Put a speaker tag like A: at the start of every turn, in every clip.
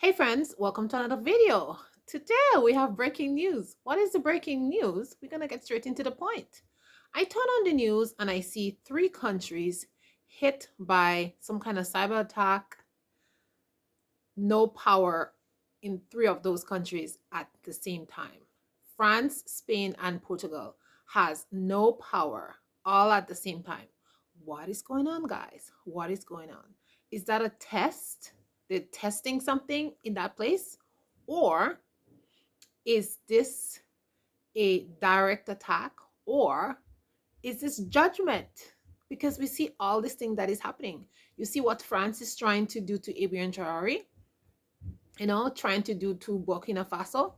A: Hey friends, welcome to another video. Today we have breaking news. What is the breaking news? We're going to get straight into the point. I turn on the news and I see three countries hit by some kind of cyber attack, no power in three of those countries at the same time. France, Spain, and Portugal has no power all at the same time. What is going on, guys? What is going on? Is that a test? They're testing something in that place? Or is this a direct attack? Or is this judgment? Because we see all this thing that is happening. You see what France is trying to do to Abiyan Traore, trying to do to Burkina Faso.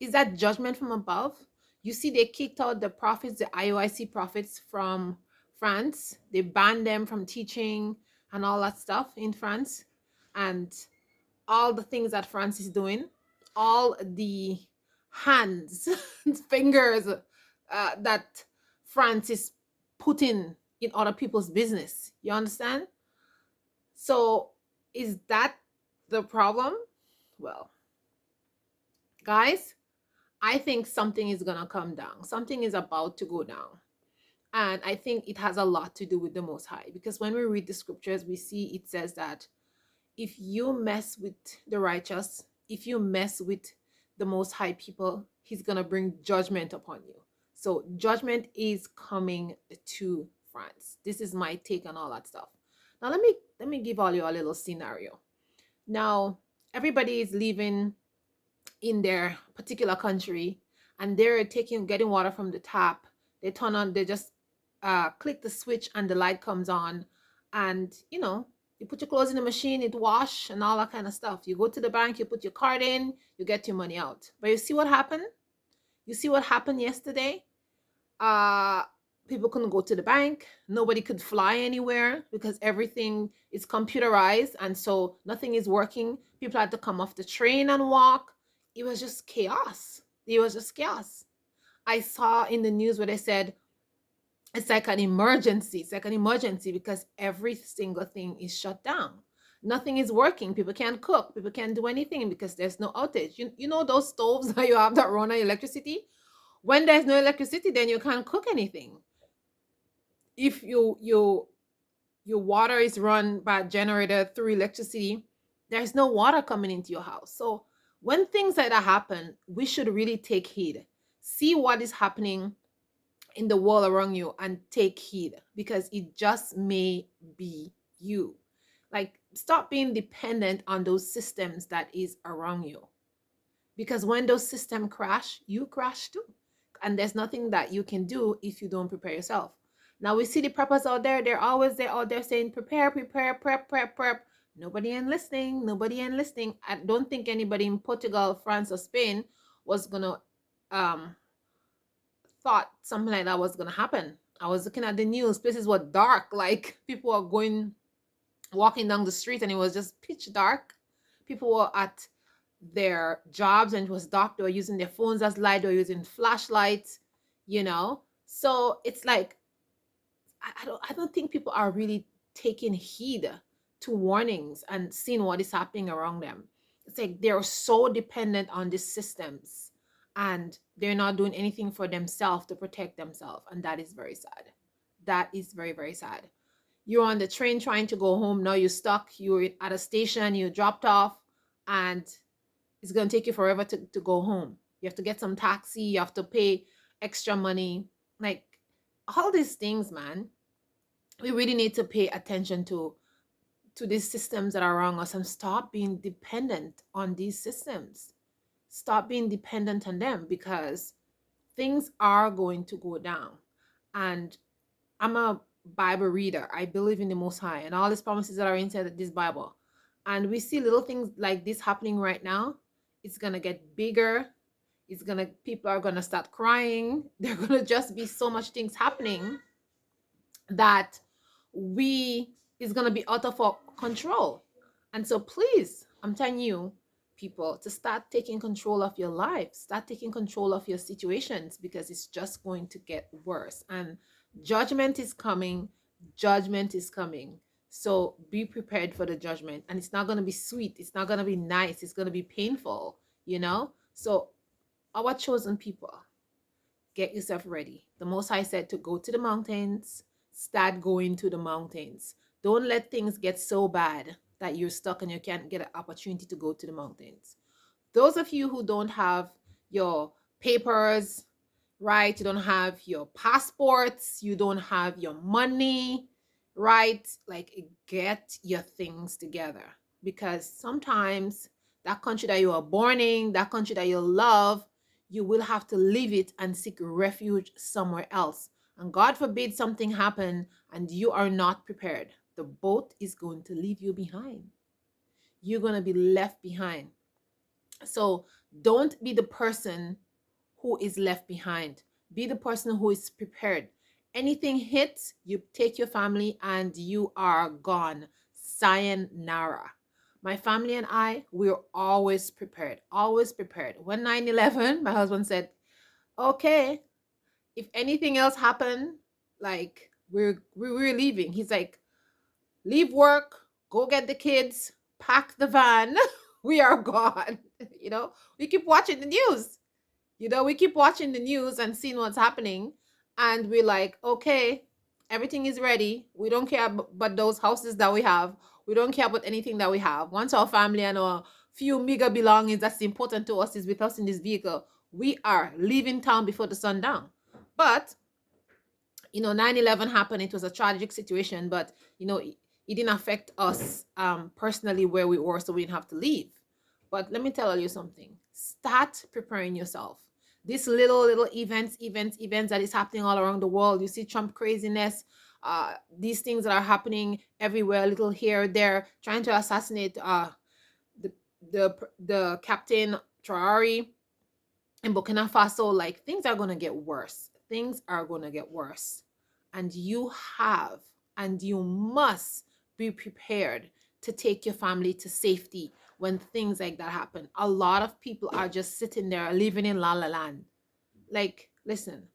A: Is that judgment from above? You see, they kicked out the prophets, the IOIC prophets from France. They banned them from teaching and all that stuff in France. And all the things that France is doing, all the hands, fingers that France is putting in other people's business. You understand? So, is that the problem? Well, guys, I think something is going to come down. Something is about to go down. And I think it has a lot to do with the Most High. Because when we read the scriptures, we see it says that if you mess with the righteous, if you mess with the Most High people, He's going to bring judgment upon you. So judgment is coming to France. This is my take on all that stuff. Now let me give all you a little scenario. Now everybody is living in their particular country and they're getting water from the tap. They just click the switch and the light comes on, and you put your clothes in the machine, it wash and all that kind of stuff. You go to the bank, you put your card in, you get your money out. But you see what happened? You see what happened yesterday? uh People couldn't go to the bank, nobody could fly anywhere because everything is computerized, and so nothing is working. People had to come off the train and walk. It was just chaos. It was just chaos. I saw in the news where they said it's like an emergency. It's like an emergency because every single thing is shut down. Nothing is working. People can't cook. People can't do anything because there's no outage. You know those stoves that you have that run on electricity? When there's no electricity, then you can't cook anything. If your water is run by a generator through electricity, there's no water coming into your house. So when things like that happen, we should really take heed. See what is happening in the world around you and take heed, because it just may be you. Like, stop being dependent on those systems that is around you, because when those systems crash, you crash too, and there's nothing that you can do if you don't prepare yourself. Now we see the preppers out there, they're out there saying prepare, prepare, prep. Nobody ain't listening. Nobody ain't listening. I don't think anybody in Portugal, France, or Spain was gonna um thought something like that was gonna happen. I was looking at the news, places were dark, like people were walking down the street and it was just pitch dark. People were at their jobs and it was dark. They were using their phones as light, they were using flashlights. So it's like I don't think people are really taking heed to warnings and seeing what is happening around them. It's like they're so dependent on these systems and they're not doing anything for themselves to protect themselves. And that is very sad. That is very, very sad. You're on the train trying to go home. Now you're stuck. You're at a station, you dropped off, and it's going to take you forever to go home. You have to get some taxi, you have to pay extra money. Like, all these things, man, we really need to pay attention to these systems that are around us and stop being dependent on these systems. Stop being dependent on them, because things are going to go down. And I'm a Bible reader. I believe in the Most High and all these promises that are inside this Bible. And we see little things like this happening right now. It's gonna get bigger. People are gonna start crying. There are gonna just be so much things happening that we is gonna be out of our control. And so please, I'm telling you, people, to start taking control of your life, start taking control of your situations, because it's just going to get worse. And judgment is coming. Judgment is coming. So be prepared for the judgment. And it's not going to be sweet. It's not going to be nice. It's going to be painful, you know? So, our chosen people, get yourself ready. The Most High said to go to the mountains, start going to the mountains. Don't let things get so bad that you're stuck and you can't get an opportunity to go to the mountains. Those of you who don't have your papers, right? You don't have your passports, you don't have your money, right? Like, get your things together, because sometimes that country that you are born in, that country that you love, you will have to leave it and seek refuge somewhere else. And God forbid something happen and you are not prepared. The boat is going to leave you behind. You're going to be left behind. So don't be the person who is left behind. Be the person who is prepared. Anything hits, you take your family and you are gone. Sayonara. My family and I, we're always prepared. Always prepared. When 9/11, my husband said, okay, if anything else happened, like we're leaving. He's like, leave work, go get the kids, pack the van. We are gone. You know, we keep watching the news. We keep watching the news and seeing what's happening. And we're like, okay, everything is ready. We don't care about those houses that we have. We don't care about anything that we have. Once our family and our few meager belongings that's important to us is with us in this vehicle, we are leaving town before the sun down. But 9/11 happened. It was a tragic situation, but it didn't affect us personally where we were, so we didn't have to leave. But let me tell you something. Start preparing yourself. These little events that is happening all around the world. You see Trump craziness, these things that are happening everywhere, little here, there, trying to assassinate the the Captain Traore in Burkina Faso. Like, things are gonna get worse. Things are gonna get worse. And you must be prepared to take your family to safety when things like that happen. A lot of people are just sitting there living in la la land. Like, listen,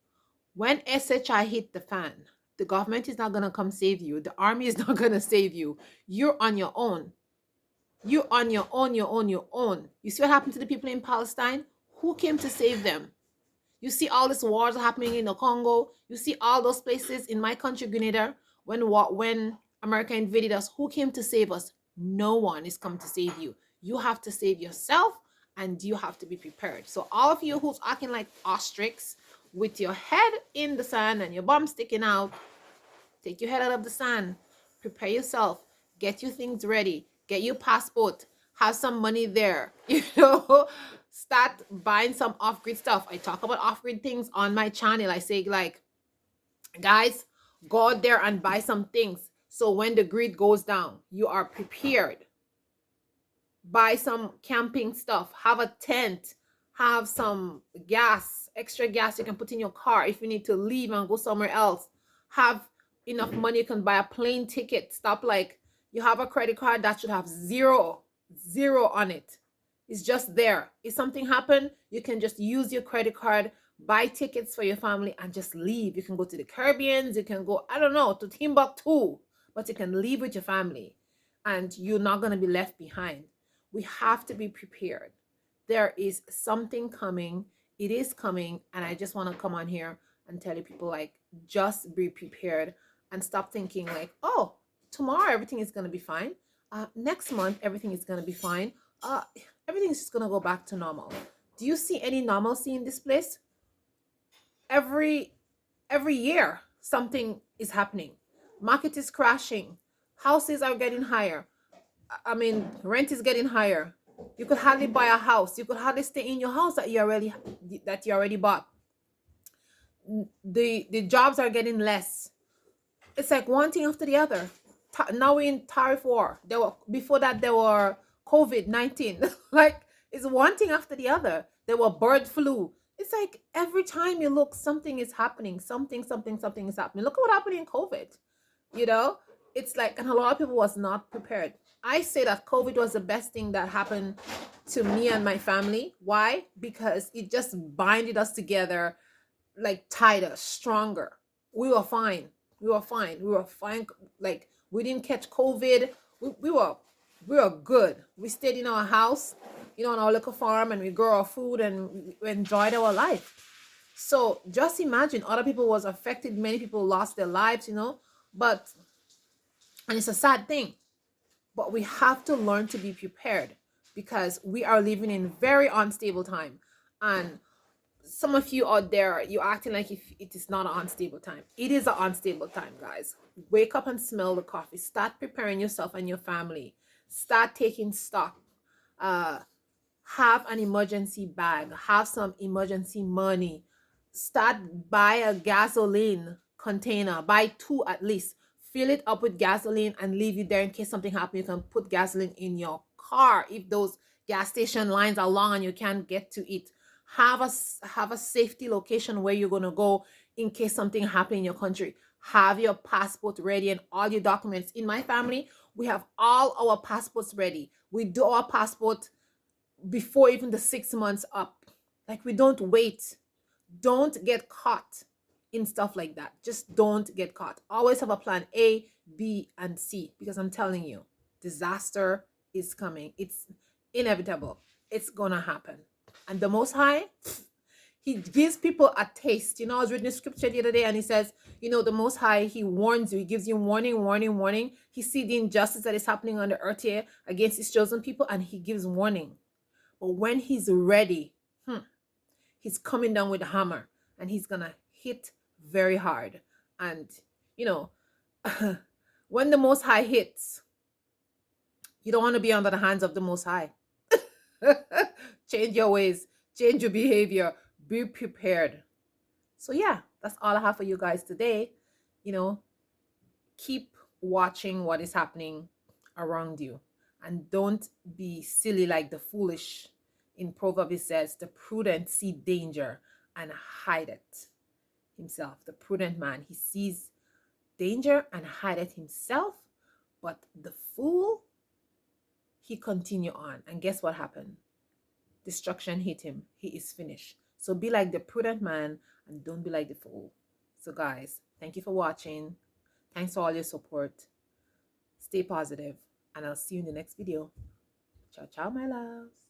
A: when SHI hit the fan, the government is not gonna come save you. The army is not gonna save you. You're on your own. You're on your own, your own. You see what happened to the people in Palestine? Who came to save them? You see all these wars happening in the Congo. You see all those places in my country, Grenada. When America invaded us, who came to save us? No one is come to save you. You have to save yourself, and you have to be prepared. So all of you who's acting like ostrich with your head in the sand and your bum sticking out, take your head out of the sand. Prepare yourself. Get your things ready. Get your passport. Have some money there. Start buying some off-grid stuff. I talk about off-grid things on my channel. I say, like, guys, go out there and buy some things. So when the grid goes down, you are prepared. Buy some camping stuff. Have a tent. Have some gas, extra gas you can put in your car if you need to leave and go somewhere else. Have enough money you can buy a plane ticket. Stop, like, you have a credit card that should have zero on it. It's just there. If something happened, you can just use your credit card, buy tickets for your family, and just leave. You can go to the Caribbean, you can go, I don't know, to Timbuktu, but you can leave with your family and you're not going to be left behind. We have to be prepared. There is something coming. It is coming. And I just want to come on here and tell you people, like, just be prepared and stop thinking like, oh, tomorrow everything is going to be fine. Next month, everything is going to be fine. Everything is just going to go back to normal. Do you see any normalcy in this place? Every year, something is happening. Market is crashing. Houses are getting higher. I mean, rent is getting higher. You could hardly buy a house. You could hardly stay in your house that you already bought. The jobs are getting less. It's like one thing after the other. Now we're in tariff war. Before that there were COVID-19. Like, it's one thing after the other. There were bird flu. It's like every time you look, something is happening. Something is happening. Look at what happened in COVID. It's like, and a lot of people was not prepared. I say that COVID was the best thing that happened to me and my family. Why? Because it just binded us together, like tighter, stronger. We were fine. Like, We didn't catch COVID. We were good. We stayed in our house, on our little farm, and we grow our food, and we enjoyed our life. So just imagine other people was affected. Many people lost their lives, but, and it's a sad thing, but we have to learn to be prepared because we are living in very unstable time. And some of you out there, you acting like if it is not an unstable time. It is an unstable time, guys. Wake up and smell the coffee. Start preparing yourself and your family. Start taking stock. uh have an emergency bag, have some emergency money. Start, buy a gasoline container, buy two at least. Fill it up with gasoline and leave it there in case something happens. You can put gasoline in your car if those gas station lines are long and you can't get to it. Have a safety location where you're going to go in case something happens in your country. Have your passport ready and all your documents. In my family, we have all our passports ready. We do our passport before even the 6 months up. Like, we don't wait. Don't get caught in stuff like that. Just don't get caught. Always have a plan A, B, and C, because I'm telling you, disaster is coming. It's inevitable. It's gonna happen. And the Most High, he gives people a taste. I was reading the scripture the other day, and he says, the Most High, he warns you. He gives you warning, warning, warning. He sees the injustice that is happening on the earth here against his chosen people, and he gives warning. But when he's ready, he's coming down with a hammer, and he's gonna hit very hard. And when the Most High hits, you don't want to be under the hands of the Most High. Change your ways, change your behavior, be prepared. So yeah, that's all I have for you guys today. Keep watching what is happening around you, and don't be silly like the foolish. In Proverbs it says, the prudent see danger and hide it himself. The prudent man, he sees danger and hide it himself, but the fool, he continue on. And guess what happened? Destruction hit him. He is finished. So be like the prudent man and don't be like the fool. So guys, thank you for watching. Thanks for all your support. Stay positive, and I'll see you in the next video. Ciao, ciao, my loves.